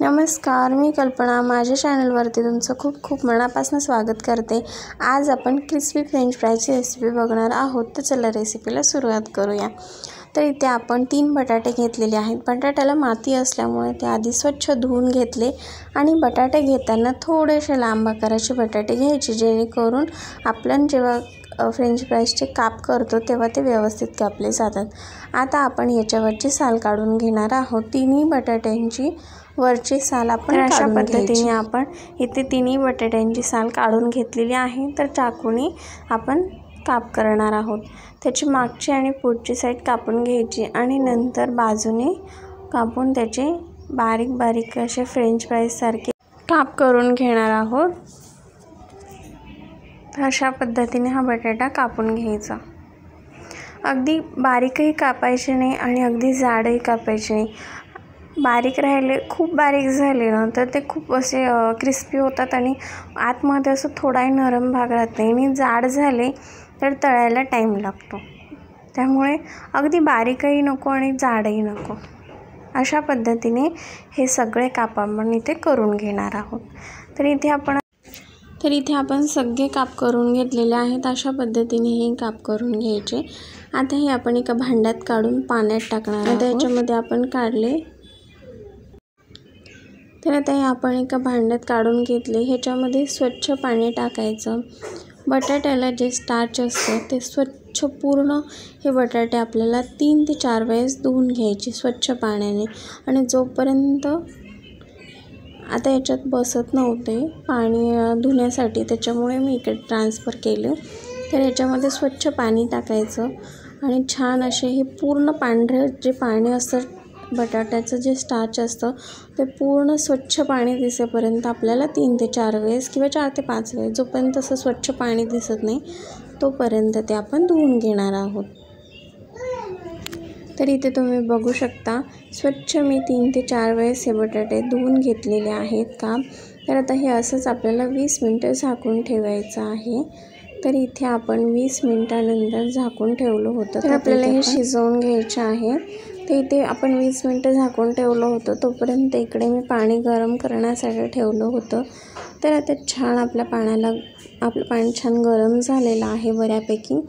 नमस्कार, मी कल्पना. माझ्या चॅनलवरती तुमचं खूप खूप मनापासून स्वागत करते. आज आपण क्रिस्पी फ्रेंच फ्रायची रेसिपी बघणार आहोत. तर चला रेसिपीला सुरुवात करूया. तर इथे आपण 3 बटाटे घेतलेले आहेत. बटाट्याला माती असल्यामुळे ते आधी स्वच्छ धुवून घेतले आणि बटाटे घेताना थोडेसे लांब आकाराचे बटाटे घ्यायचे, जेणेकरून आपण जेव्हा फ्रेंच फ्राईजचे काप करतो तेव्हा ते व्यवस्थित कापले जातात. आता आपण याच्यावरची साल काढून घेणार आहोत. तिन्ही बटाट्यांची वरची साल आपण अशा पद्धतीने आपण इथे तिन्ही बटाट्यांची साल काढून घेतलेली आहे. तर चाकूने आपण काप करणार आहोत. त्याची मागची आणि पुढची साईड कापून घ्यायची आणि नंतर बाजूने कापून त्याचे बारीक बारीक असे फ्रेंच फ्राईज सारखे काप करून घेणार आहोत. अशा पद्धतीने हा बटाटा कापून घ्यायचा. अगदी बारीकही कापायचे नाही आणि अगदी जाडही कापायचे नाही. बारीक राहिले, खूप बारीक झाले ना तर ते खूप असे क्रिस्पी होतात आणि आतमध्ये असं थोडाही नरम भाग राहत नाही. आणि जाड झाले तर तळायला टाईम लागतो. त्यामुळे अगदी बारीकही नको आणि जाडही नको. अशा पद्धतीने हे सगळे काप आपण इथे करून घेणार आहोत. तर इथे आपण सगळे काप करून घेतलेले आहेत. अशा पद्धतीने हे काप करून घ्यायचे. आता हे आपण एका भांड्यात काढून पाण्यात टाकणार आहोत. त्याच्यामध्ये आपण काढले. तर आता हे आपण एका भांड्यात काढून घेतले. ह्याच्यामध्ये स्वच्छ पाणी टाकायचं. बटाट्याला जे स्टार्च असतं ते स्वच्छ पूर्ण हे बटाटे आपल्याला 3 ते 4 वेळेस धुवून घ्यायचे स्वच्छ पाण्याने. आणि जोपर्यंत आता याच्यात बसत नव्हते पाणी धुण्यासाठी, त्याच्यामुळे मी इकडे ट्रान्सफर केलं. तर याच्यामध्ये स्वच्छ पाणी टाकायचं आणि छान असे हे पूर्ण पांढरे जे पाणी असतं, बटाट्याचं जे स्टार्च असतं ते पूर्ण स्वच्छ पाणी दिसेपर्यंत आपल्याला 3 ते 4 वेळेस किंवा 4 ते 5 वेळेस, जोपर्यंत असं स्वच्छ पाणी दिसत नाही तोपर्यंत ते आपण धुवून घेणार आहोत. तर इथे तुम्ही बघू शकता स्वच्छ मी 3 ते 4 वेळेस हे बटाटे धुवून घेतलेले आहेत का. तर आता हे असंच आपल्याला 20 मिनटं झाकून ठेवायचं आहे. तर इथे आपण 20 मिनटानंतर झाकून ठेवलं होतं. तर आपल्याला हे शिजवून घ्यायचं आहे. तर इथे आपण 20 मिनटं झाकून ठेवलं होतं. तोपर्यंत इकडे मी पाणी गरम करण्यासाठी ठेवलं होतं. तर आता छान आपलं पाणी छान गरम झालेलं आहे बऱ्यापैकी.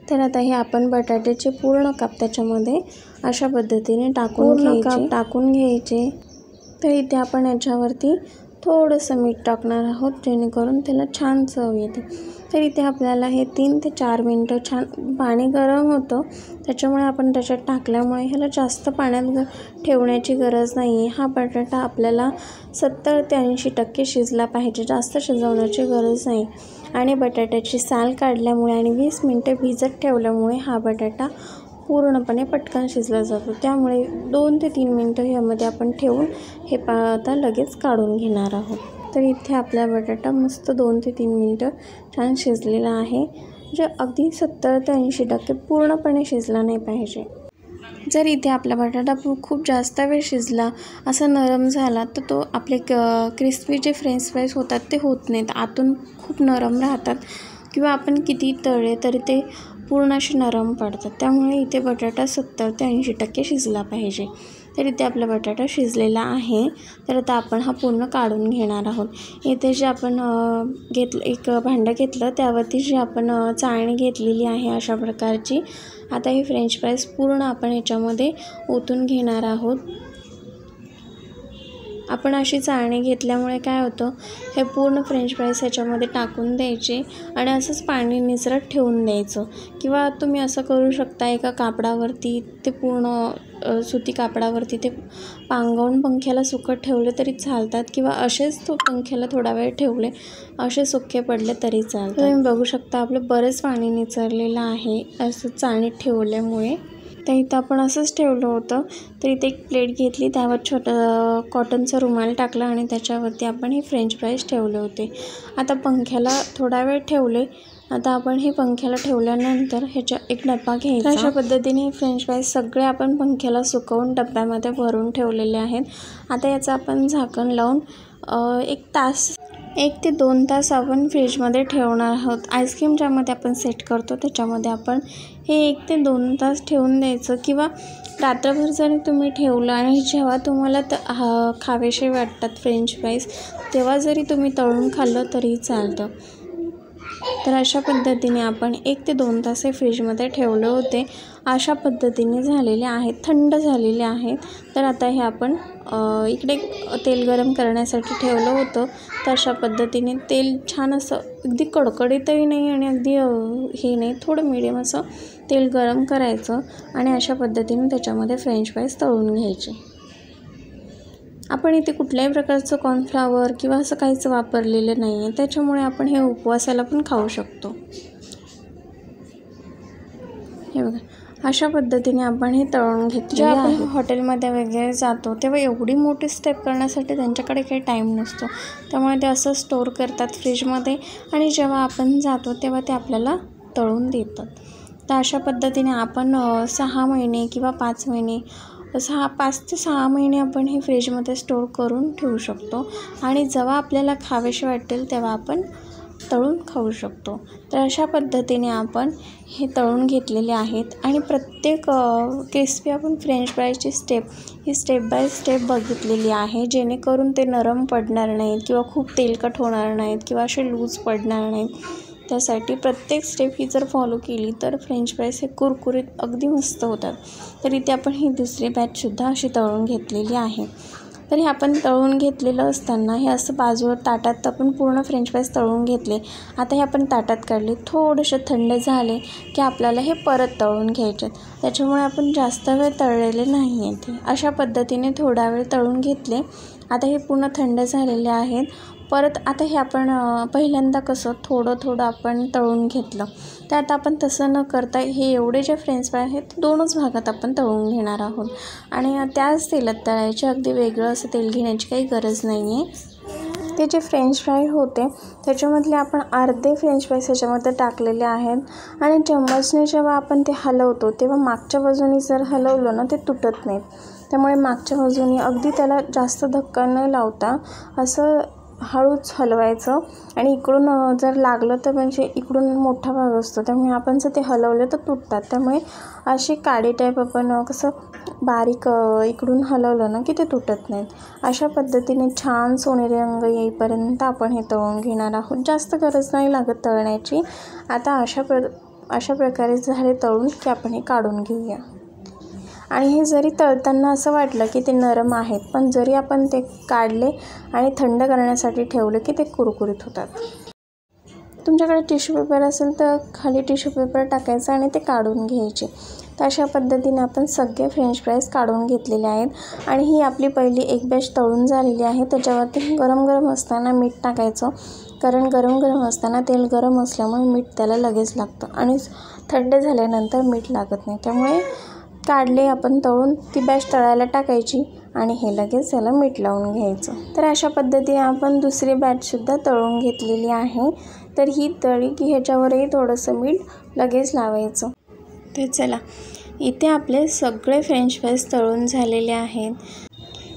तर आता हे आपण बटाट्याचे पूर्ण काप त्याच्यामध्ये अशा पद्धतीने टाकून घ्यायचे. तर इथे आपण याच्यावरती थोडंसं मीठ टाकणार आहोत, जेणेकरून त्याला छान चव येते. तर इथे आपल्याला हे 3 ते 4 मिनटं छान पाणी गरम होतं, त्याच्यामुळे आपण त्याच्यात टाकल्यामुळे ह्याला जास्त पाण्यात ठेवण्याची गरज नाही आहे. हा बटाटा आपल्याला 70 ते 80% शिजला पाहिजे, जास्त शिजवण्याची गरज नाही. आणि बटाट्याची साल काढल्यामुळे आणि 20 मिनटं भिजत ठेवल्यामुळे हा बटाटा पूर्णपणे पटकन शिजला जातो. त्यामुळे 2 ते 3 मिनटं ह्यामध्ये आपण ठेवून हे आता लगेच काढून घेणार आहोत. तर इथे आपला बटाटा मस्त 2 ते 3 मिनटं छान शिजलेला आहे. म्हणजे अगदी 70 ते 80% पूर्णपणे शिजला नाही पाहिजे. जर इथे आपला बटाटा खूप जास्त वेळ शिजला, असा नरम झाला, तर तो आपले क्रिस्पी जे फ्रेंच फ्राईज होतात ते होत नाहीत. आतून खूप नरम राहतात किंवा आपण किती तळले तरी ते पूर्ण असे नरम पडतात. त्यामुळे इथे बटाटा 70 ते 80% शिजला पाहिजे. तर इथे आपला बटाटा शिजलेला आहे. तर आता आपण हा पूर्ण काढून घेणार आहोत. इथे जे आपण एक भांडं घेतलं, त्यावरती जी आपण चाळणी घेतलेली आहे अशा प्रकारची. आता हे फ्रेंच फ्राईज पूर्ण आपण याच्यामध्ये ओतून घेणार आहोत. आपण अशी चाळणी घेतल्यामुळे काय होतं, हे पूर्ण फ्रेंच फ्राईज ह्याच्यामध्ये टाकून द्यायचे आणि असंच पाणी निचरत ठेवून द्यायचं. किंवा तुम्ही असं करू शकता, एका कापडावरती ते पूर्ण सुती कापडावरती ते पांगवून पंख्याला सुकत ठेवले तरी चालतात, किंवा असेच तो पंख्याला थोडा वेळ ठेवले, असे सुके पडले तरी चालतात. तुम्ही बघू शकता आपलं बरेच पाणी निचरलेलं आहे असं चाळणीत ठेवल्यामुळे. तर इथं आपण असंच ठेवलं होतं. तर इथे एक प्लेट घेतली, त्यावर छोटं कॉटनचा रुमाल टाकला आणि त्याच्यावरती आपण हे फ्रेंच फ्राईज ठेवले होते. आता पंख्याला थोडा वेळ ठेवले. आता आपण हे पंख्याला ठेवल्यानंतर ह्याच्या एक डब्बा घ्यायचा. अशा पद्धतीने हे फ्रेंच फ्राईज सगळे आपण पंख्याला सुकवून डब्यामध्ये भरून ठेवलेले आहेत. आता याचं आपण झाकण लावून 1 तास 1 ते 2 तास आपण फ्रीजमध्ये ठेवणार आहोत. आईस्क्रीम ज्यामध्ये आपण सेट करतो त्याच्यामध्ये आपण हे 1 ते 2 तास ठेवून द्यायचं, किंवा रात्रभर जरी तुम्ही ठेवलं आणि जेव्हा तुम्हाला खावेसे वाटतात फ्रेंच फ्राईज तेव्हा जरी तुम्ही तळून खाल्लं तरीही चालतं. तर अशा पद्धतीने आपण 1 ते 2 तास हे फ्रीजमध्ये ठेवले होते. अशा पद्धतीने झालेले आहेत, थंड झालेले आहेत. तर आता हे आपण इकडे तेल गरम करण्यासाठी ठेवलं होतं. तर अशा पद्धतीने तेल छान असं अगदी कडकडीतही नाही आणि अगदी हे नाही, थोडं मिडियम असं तेल गरम करायचं आणि अशा पद्धतीने त्याच्यामध्ये फ्रेंच फ्राईज तळून घ्यायचे. आपण इथे कुठल्याही प्रकारचं कॉर्नफ्लॉवर किंवा असं काहीच वापरलेलं नाही आहे, त्याच्यामुळे आपण हे उपवासाला पण खाऊ शकतो. हे बघा, अशा पद्धतीने आपण हे तळून घेतले. जेव्हा आपण हॉटेलमध्ये वगैरे जातो तेव्हा एवढी मोठी स्टेप करण्यासाठी त्यांच्याकडे काही टाईम नसतो, त्यामुळे ते असं स्टोअर करतात फ्रीजमध्ये आणि जेव्हा आपण जातो तेव्हा ते आपल्याला तळून देतात. तर अशा पद्धतीने आपण 6 महिने किंवा 5 महिने 5 ते 6 महिने आपण हे फ्रीजमध्ये स्टोअर करून ठेवू शकतो आणि जेव्हा आपल्याला खावेसे वाटेल तेव्हा आपण तळून खाऊ शकतो. तर अशा पद्धतीने आपण हे तळून घेतलेले आहेत आणि प्रत्येक क्रिस्पी आपण फ्रेंच फ्राईजची ही स्टेप बाय स्टेप बघितलेली आहे, जेणेकरून ते नरम पडणार नाहीत किंवा खूप तेलकट होणार नाहीत किंवा असे लूज पडणार नाहीत. त्यासाठी प्रत्येक स्टेप ही जर फॉलो केली तर फ्रेंच फ्राईज हे कुरकुरीत अगदी मस्त होतात. तर इथे आपण ही दुसरी बॅचसुद्धा अशी तळून घेतलेली आहे. तर हे आपण तळून घेतलेलं असताना हे असं बाजूवर ताटात आपण पूर्ण फ्रेंच फ्राईज तळून घेतले. आता हे आपण ताटात काढले, थोडेसे थंड झाले की आपल्याला हे परत तळून घ्यायचे. त्याच्यामुळे आपण जास्त वेळ तळलेले नाही आहेत. ते अशा पद्धतीने थोडा वेळ तळून घेतले. आता हे पूर्ण थंड झालेले आहेत. परत आता हे आपण पहिल्यांदा कसं थोडं आपण तळून घेतलं, तर आता आपण तसं न करता हे एवढे जे फ्रेंच फ्राय आहेत ते 2च भागात आपण तळून घेणार आहोत आणि त्याच तेलात तळायचे. अगदी वेगळं असं तेल घेण्याची काही गरज नाही आहे. ते जे फ्रेंच फ्राय होते त्याच्यामधले आपण अर्धे फ्रेंच फ्राईज ह्याच्यामध्ये टाकलेले आहेत आणि चम्मचने जेव्हा आपण ते हलवतो तेव्हा मागच्या बाजूने जर हलवलं ना ते तुटत नाहीत. त्यामुळे मागच्या बाजूने अगदी त्याला जास्त धक्का न लावता असं हळूच हलवायचं आणि इकडून जर लागलं तर म्हणजे इकडून मोठा भाग असतो त्यामुळे आपण जर ते हलवलं तर तुटतात. त्यामुळे अशी काडी टाईप आपण कसं बारीक इकडून हलवलं ना की ते तुटत नाहीत. अशा पद्धतीने छान सोनेरी रंग येईपर्यंत आपण हे तळून घेणार आहोत. जास्त गरज नाही लागत तळण्याची. आता अशा प्रकारे झाले तळून की आपण हे काढून घेऊया. आणि हे जरी तळताना असं वाटलं की ते नरम आहेत, पण जरी आपण ते काढले आणि थंड करण्यासाठी ठेवले की ते कुरकुरीत होतात. तुमच्याकडे टिश्यू पेपर असेल तर खाली टिश्यू पेपर टाकायचं आणि ते काढून घ्यायचे. तर अशा पद्धतीने आपण सगळे फ्रेंच फ्राईज काढून घेतलेले आहेत आणि ही आपली पहिली एक बॅच तळून झालेली आहे. त्याच्यावरती गरम असताना मीठ टाकायचं, कारण गरम असताना तेल गरम असल्यामुळे मीठ त्याला लगेच लागतं आणि थंड झाल्यानंतर मीठ लागत नाही. त्यामुळे काढले आपण तळून, ती बॅच तळायला टाकायची आणि हे लगेच त्याला मीठ लावून घ्यायचं. तर अशा पद्धतीने आपण दुसरी बॅचसुद्धा तळून घेतलेली आहे. तर ही तळी की ह्याच्यावरही थोडंसं मीठ लगेच लावायचं. तर चला, इथे आपले सगळे फ्रेंच फ्राईज तळून झालेले आहेत.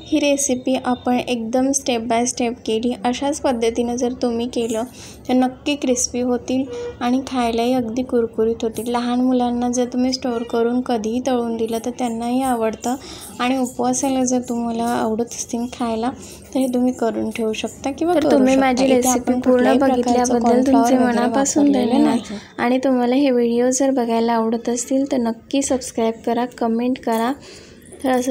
ही रेसिपी आपण एकदम स्टेप बाय स्टेप केली. अशाच पद्धतीनं जर तुम्ही केलं तर नक्की क्रिस्पी होतील आणि खायलाही अगदी कुरकुरीत होतील. लहान मुलांना जर तुम्ही स्टोअर करून कधीही तळून दिलं तर त्यांनाही आवडतं आणि उपवासाला जर तुम्हाला आवडत असतील खायला तर हे तुम्ही करून ठेवू शकता किंवा तुम्ही माझी रेसिपी पूर्ण बघितल्याबद्दल तुमचे मनापासून धन्यवाद. आणि तुम्हाला हे व्हिडिओ जर बघायला आवडत असतील तर नक्की सबस्क्राईब करा, कमेंट करा. तर असं